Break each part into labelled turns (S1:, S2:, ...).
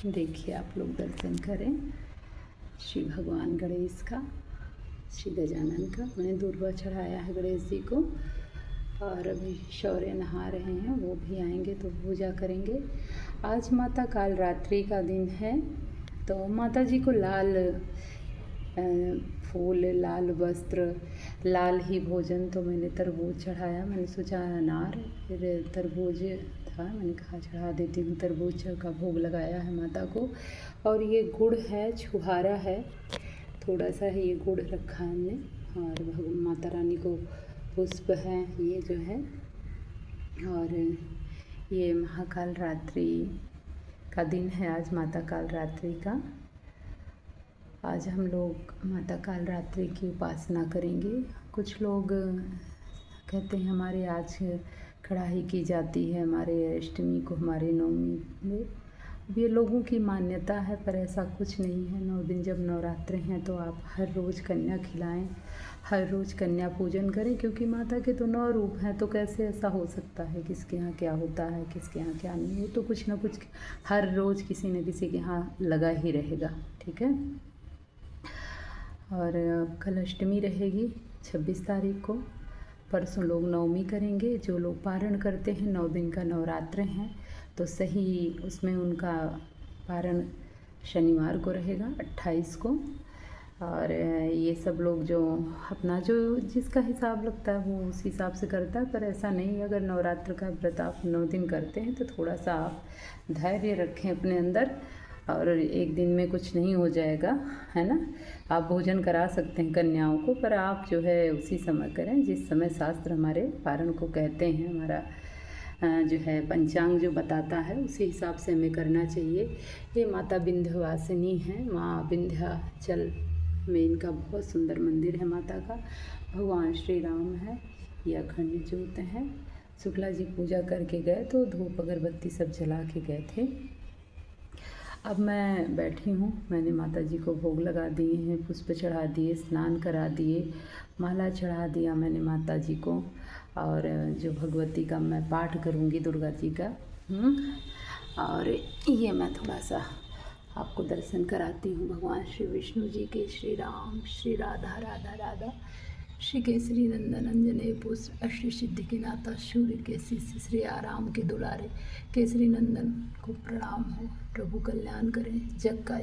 S1: देखिए आप लोग दर्शन करें श्री भगवान गणेश का, श्री गजानन का। मैंने दूर्वा चढ़ाया है गणेश जी को और अभी शौर्य नहा रहे हैं, वो भी आएंगे तो पूजा करेंगे। आज माता काल रात्रि का दिन है, तो माता जी को लाल फूल, लाल वस्त्र, लाल ही भोजन। तो मैंने तरबूज चढ़ाया, मैंने सोचा अनार फिर तरबूज था, मैंने कहा चढ़ा देती हूँ। तरबूज का भोग लगाया है माता को। और ये गुड़ है, छुहारा है, थोड़ा सा है ये गुड़ रखा है हमने। और माता रानी को पुष्प है ये जो है। और ये महाकाल रात्रि का दिन है आज, माता काल रात्रि का। आज हम लोग माता काल रात्रि की उपासना करेंगे। कुछ लोग कहते हैं हमारे आज कढ़ाई की जाती है, हमारे अष्टमी को, हमारे नवमी में। अब ये लोगों की मान्यता है, पर ऐसा कुछ नहीं है। 9 दिन जब नवरात्र हैं तो आप हर रोज़ कन्या खिलाएं, हर रोज़ कन्या पूजन करें, क्योंकि माता के तो 9 रूप हैं। तो कैसे ऐसा हो सकता है किसके यहाँ क्या होता है, किसके यहाँ क्या नहीं। वो तो कुछ ना कुछ हर रोज़ किसी न किसी के यहाँ लगा ही रहेगा, ठीक है। और कल अष्टमी रहेगी 26 तारीख को। परसों लोग नवमी करेंगे। जो लोग पारण करते हैं, 9 दिन का नवरात्र हैं, तो सही उसमें उनका पारण शनिवार को रहेगा 28 को। और ये सब लोग जो अपना जो जिसका हिसाब लगता है वो उस हिसाब से करता है, पर ऐसा नहीं। अगर नवरात्र का व्रत आप 9 दिन करते हैं तो थोड़ा सा आप धैर्य रखें अपने अंदर, और एक दिन में कुछ नहीं हो जाएगा, है ना। आप भोजन करा सकते हैं कन्याओं को, पर आप जो है उसी समय करें जिस समय शास्त्र हमारे पारण को कहते हैं। हमारा जो है पंचांग जो बताता है उसी हिसाब से हमें करना चाहिए। ये माता विंध्यवासिनी हैं, माँ विंध्याचल में इनका बहुत सुंदर मंदिर है माता का। भगवान श्री राम है, ये अखंड ज्योत हैं। शुक्ला जी पूजा करके गए तो धूप अगरबत्ती सब जला के गए थे। अब मैं बैठी हूँ, मैंने माता जी को भोग लगा दिए हैं, पुष्प चढ़ा दिए, स्नान करा दिए, माला चढ़ा दिया मैंने माता जी को। और जो भगवती का मैं पाठ करूँगी, दुर्गा जी का। और ये मैं थोड़ा सा आपको दर्शन कराती हूँ भगवान श्री विष्णु जी के, श्री राम, श्री राधा, राधा राधा, श्री केसरी नंदन अंजने पुष्प, अष्ट सिद्धि के नाथा, सूर्य के शिष्य, श्री आराम के दुलारे, केसरी नंदन को प्रणाम हो, प्रभु कल्याण करें जग का।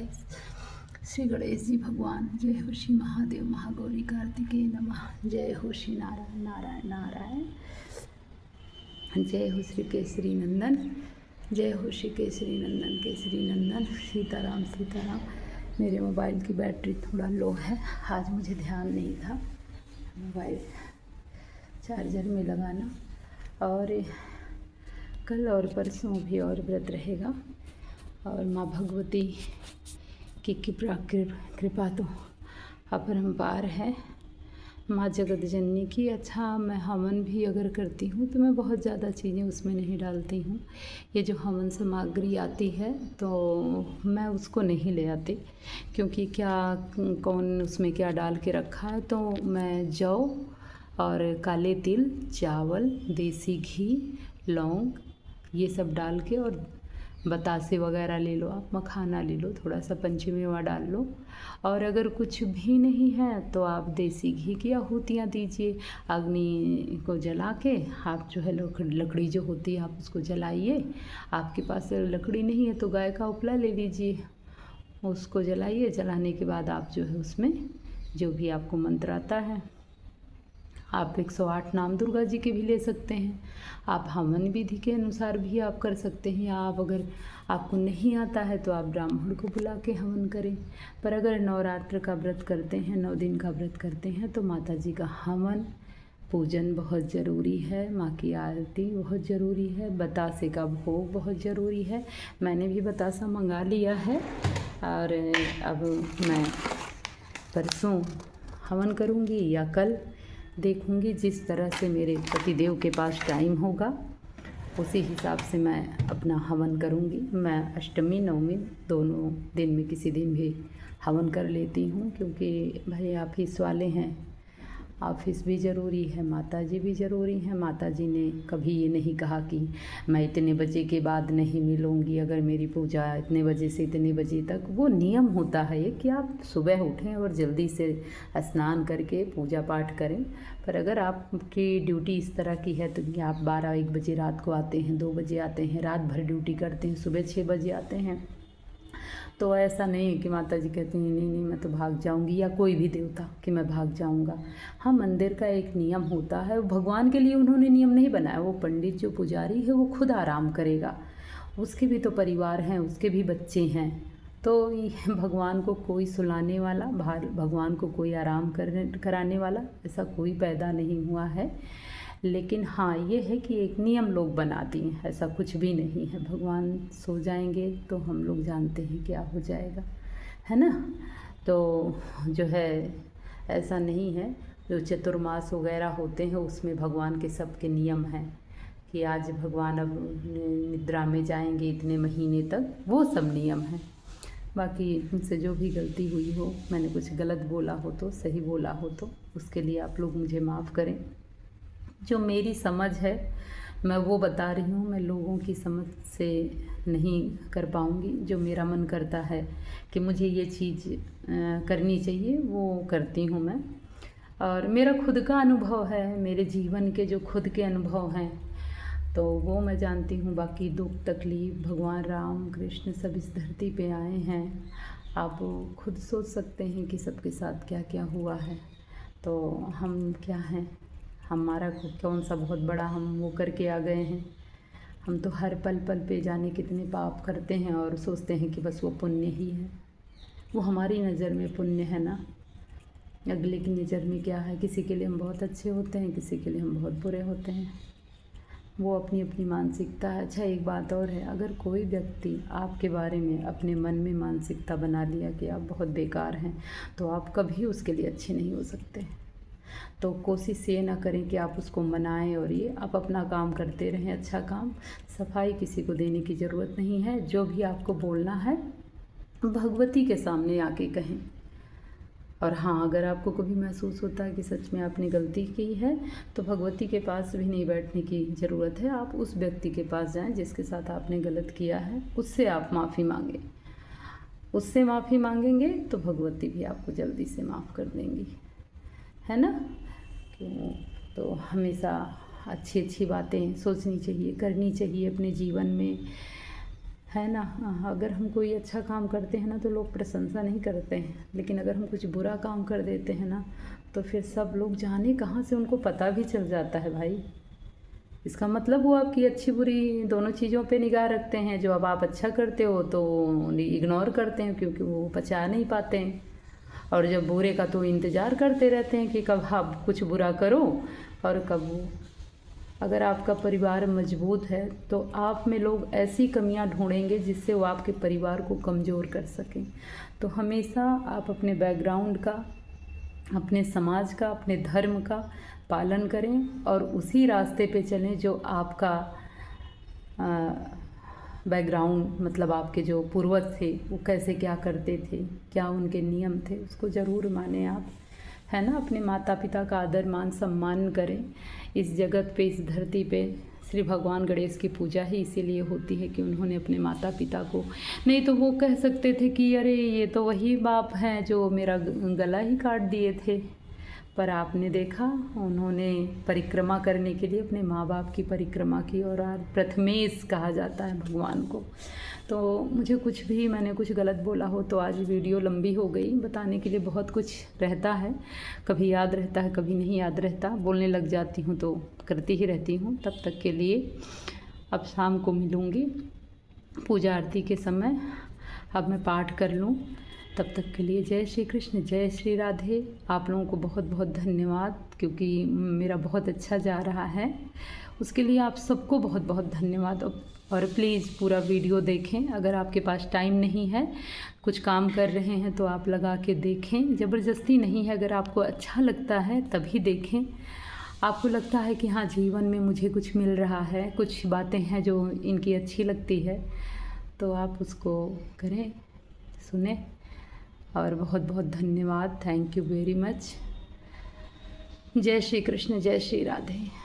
S1: श्री गणेश जी भगवान, जय हो श्री महादेव महागौरी कार्तिकेय नमः, जय हो श्री नारायण नारायण नारायण, जय हो श्री केसरी नंदन, जय हो श्री केसरी नंदन केसरी नंदन, सीताराम सीताराम। मेरे मोबाइल की बैटरी थोड़ा लो है, आज मुझे ध्यान नहीं था मोबाइल चार्जर में लगाना। और कल और परसों भी और व्रत रहेगा। और माँ भगवती की कृपा तो अपरंपार है, माँ जगत जननी की। अच्छा, मैं हवन भी अगर करती हूँ तो मैं बहुत ज़्यादा चीज़ें उसमें नहीं डालती हूँ। ये जो हवन सामग्री आती है तो मैं उसको नहीं ले आती, क्योंकि क्या कौन उसमें क्या डाल के रखा है। तो मैं जौ और काले तिल, चावल, देसी घी, लौंग, ये सब डाल के, और बतासे वगैरह ले लो, आप मखाना ले लो, थोड़ा सा पंचमेवा डाल लो। और अगर कुछ भी नहीं है तो आप देसी घी की आहुतियाँ दीजिए। अग्नि को जला के आप जो है लकड़ी जो होती है आप उसको जलाइए। आपके पास लकड़ी नहीं है तो गाय का उपला ले लीजिए, उसको जलाइए। जलाने के बाद आप जो है उसमें जो भी आपको मंत्र आता है, आप 108 नाम दुर्गा जी के भी ले सकते हैं। आप हवन विधि के अनुसार भी आप कर सकते हैं, या आप अगर आपको नहीं आता है तो आप ब्राह्मण को बुला के हवन करें। पर अगर नवरात्र का व्रत करते हैं, 9 दिन का व्रत करते हैं, तो माता जी का हवन पूजन बहुत ज़रूरी है, माँ की आरती बहुत ज़रूरी है, बतासे का भोग बहुत ज़रूरी है। मैंने भी बतासा मंगा लिया है, और अब मैं परसों हवन करूँगी या कल देखूंगी, जिस तरह से मेरे पतिदेव के पास टाइम होगा उसी हिसाब से मैं अपना हवन करूंगी। मैं अष्टमी नवमी दोनों दिन में किसी दिन भी हवन कर लेती हूं, क्योंकि भाई आप ही वाले हैं ऑफिस भी ज़रूरी है, माता जी भी ज़रूरी हैं। माता जी ने कभी ये नहीं कहा कि मैं इतने बजे के बाद नहीं मिलूँगी, अगर मेरी पूजा इतने बजे से इतने बजे तक। वो नियम होता है ये कि आप सुबह उठें और जल्दी से स्नान करके पूजा पाठ करें। पर अगर आपकी ड्यूटी इस तरह की है तो कि आप 12-1 बजे रात को आते हैं, 2 बजे आते हैं, रात भर ड्यूटी करते हैं, सुबह 6 बजे आते हैं, तो ऐसा नहीं है कि माता जी कहती हैं नहीं नहीं मैं तो भाग जाऊंगी, या कोई भी देवता कि मैं भाग जाऊंगा। हाँ, मंदिर का एक नियम होता है, भगवान के लिए उन्होंने नियम नहीं बनाया। वो पंडित जो पुजारी है वो खुद आराम करेगा, उसके भी तो परिवार हैं, उसके भी बच्चे हैं। तो भगवान को कोई सुलाने वाला, भगवान को कोई आराम कराने वाला ऐसा कोई पैदा नहीं हुआ है। लेकिन हाँ, ये है कि एक नियम लोग बना दिए, ऐसा कुछ भी नहीं है। भगवान सो जाएंगे तो हम लोग जानते हैं क्या हो जाएगा, है ना। तो जो है ऐसा नहीं है। जो चतुर्मास वगैरह होते हैं उसमें भगवान के सबके नियम हैं कि आज भगवान अब निद्रा में जाएंगे इतने महीने तक, वो सब नियम हैं। बाकी मुझसे जो भी गलती हुई हो, मैंने कुछ गलत बोला हो तो, सही बोला हो तो, उसके लिए आप लोग मुझे माफ़ करें। जो मेरी समझ है मैं वो बता रही हूँ, मैं लोगों की समझ से नहीं कर पाऊँगी। जो मेरा मन करता है कि मुझे ये चीज़ करनी चाहिए वो करती हूँ मैं। और मेरा खुद का अनुभव है, मेरे जीवन के जो खुद के अनुभव हैं तो वो मैं जानती हूँ। बाकी दुख तकलीफ़ भगवान राम कृष्ण सब इस धरती पे आए हैं, आप खुद सोच सकते हैं कि सबके साथ क्या क्या हुआ है। तो हम क्या हैं, हमारा कौन सा बहुत बड़ा हम वो करके आ गए हैं। हम तो हर पल पल पे जाने कितने पाप करते हैं और सोचते हैं कि बस वो पुण्य ही है। वो हमारी नज़र में पुण्य है ना, अगले की नज़र में क्या है। किसी के लिए हम बहुत अच्छे होते हैं, किसी के लिए हम बहुत बुरे होते हैं। वो अपनी अपनी मानसिकता है। अच्छा, एक बात और है, अगर कोई व्यक्ति आपके बारे में अपने मन में मानसिकता बना लिया कि आप बहुत बेकार हैं, तो आप कभी उसके लिए अच्छे नहीं हो सकते। तो कोशिश ये ना करें कि आप उसको मनाएं, और ये आप अपना काम करते रहें, अच्छा काम। सफाई किसी को देने की ज़रूरत नहीं है। जो भी आपको बोलना है भगवती के सामने आके कहें। और हाँ, अगर आपको कभी महसूस होता है कि सच में आपने गलती की है तो भगवती के पास भी नहीं बैठने की ज़रूरत है। आप उस व्यक्ति के पास जाएं जिसके साथ आपने गलत किया है, उससे आप माफ़ी मांगें। उससे माफ़ी मांगेंगे तो भगवती भी आपको जल्दी से माफ़ कर देंगी, है ना। तो हमेशा अच्छी अच्छी बातें सोचनी चाहिए, करनी चाहिए अपने जीवन में, है ना। अगर हम कोई अच्छा काम करते हैं ना तो लोग प्रशंसा नहीं करते हैं, लेकिन अगर हम कुछ बुरा काम कर देते हैं ना तो फिर सब लोग जाने कहाँ से उनको पता भी चल जाता है भाई। इसका मतलब वो आपकी अच्छी बुरी दोनों चीज़ों पे निगाह रखते हैं। जो अब आप अच्छा करते हो तो इग्नोर करते हैं क्योंकि वो पचा नहीं पाते हैं, और जब बुरे का तो इंतज़ार करते रहते हैं कि कब आप कुछ बुरा करो और कब वो। अगर आपका परिवार मजबूत है तो आप में लोग ऐसी कमियां ढूंढेंगे जिससे वो आपके परिवार को कमज़ोर कर सकें। तो हमेशा आप अपने बैकग्राउंड का, अपने समाज का, अपने धर्म का पालन करें और उसी रास्ते पे चलें जो आपका बैकग्राउंड, मतलब आपके जो पूर्वज थे वो कैसे क्या करते थे, क्या उनके नियम थे, उसको ज़रूर माने आप, है ना। अपने माता पिता का आदर मान सम्मान करें। इस जगत पे, इस धरती पे श्री भगवान गणेश की पूजा ही इसीलिए होती है कि उन्होंने अपने माता पिता को, नहीं तो वो कह सकते थे कि अरे ये तो वही बाप हैं जो मेरा गला ही काट दिए थे। पर आपने देखा, उन्होंने परिक्रमा करने के लिए अपने माँ बाप की परिक्रमा की, और आज प्रथमेश कहा जाता है भगवान को। तो मुझे कुछ भी, मैंने कुछ गलत बोला हो तो आज वीडियो लंबी हो गई। बताने के लिए बहुत कुछ रहता है, कभी याद रहता है कभी नहीं याद रहता, बोलने लग जाती हूँ तो करती ही रहती हूँ। तब तक के लिए अब शाम को मिलूँगी पूजा आरती के समय, अब मैं पाठ कर लूँ। तब तक के लिए जय श्री कृष्ण, जय श्री राधे। आप लोगों को बहुत बहुत धन्यवाद, क्योंकि मेरा बहुत अच्छा जा रहा है, उसके लिए आप सबको बहुत बहुत धन्यवाद। और प्लीज़ पूरा वीडियो देखें। अगर आपके पास टाइम नहीं है, कुछ काम कर रहे हैं तो आप लगा के देखें, ज़बरदस्ती नहीं है। अगर आपको अच्छा लगता है तभी देखें। आपको लगता है कि हाँ, जीवन में मुझे कुछ मिल रहा है, कुछ बातें हैं जो इनकी अच्छी लगती है, तो आप उसको करें, सुने। और बहुत बहुत धन्यवाद, थैंक यू वेरी मच। जय श्री कृष्ण, जय श्री राधे।